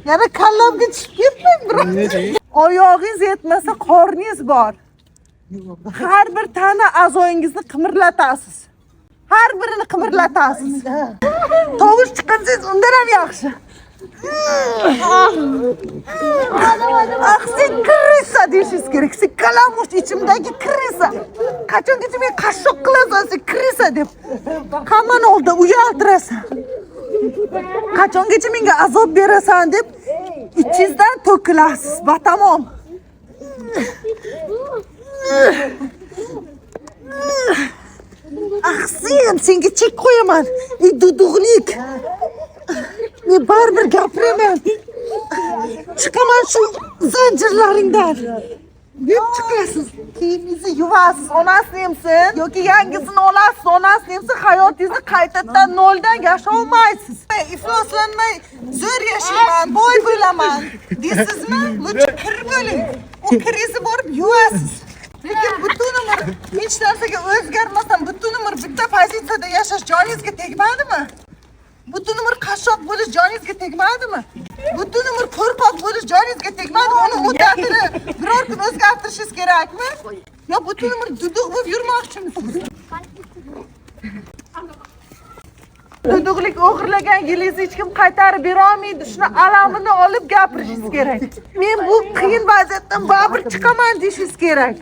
Yana kallamga tushib ketmang, biroq. Oyog'ingiz yetmasa, qorningiz bor. Har bir tana a'zoyingizni qimirlatasiz. Har birini qimirlatasiz. Tovush chiqarsangiz undan ham yaxshi. Sen kirisa deyishingiz kerak. Sen kalamush ichimdagi kirisa. Qachongacha men qashshoq qilasan, sen kirisa deb. Hammani oldida uyaltirasan. Qachongacha menga azob berasan deb ichingizdan to'kilasiz. Batamom. Senga chek qo'yaman. Dudug'lik. Men baribir gapiraman. Chiqaman shu zanjirlaringdan. Deb chiqasiz. Kiyimingizni yuvasiz, onasini emsin yoki yangisini olasiz, onasini emsin, hayotingizni qaytadan noldan yasholmaysiz. Ifloslanmay, zo'r yashayman, boy bo'laman deysizmi? Lutf kir bo'ling. O kirizni borib yuvasiz. Lekin butun umr hech narsaga o'zgarmasdan, butun umr bitta pozitsiyada yashash joningizga tegmadimi? Butun umr qashshoq bo'lish joningizga tegmadimi? Butun umr qo'rqoq bo'lish joningizga tegmadimi? Uni muddatini biror kun o'zgartirishingiz kerakmi? Yo butun umr duduq bo'lib yurmoqchimisiz? Duduqlik o'g'irlagan yilingizni hech kim qaytarib bera olmaydi. Shuni alamini olib gapirishingiz kerak. Men bu qiyin vaziyatdan baribir chiqaman deyishingiz kerak.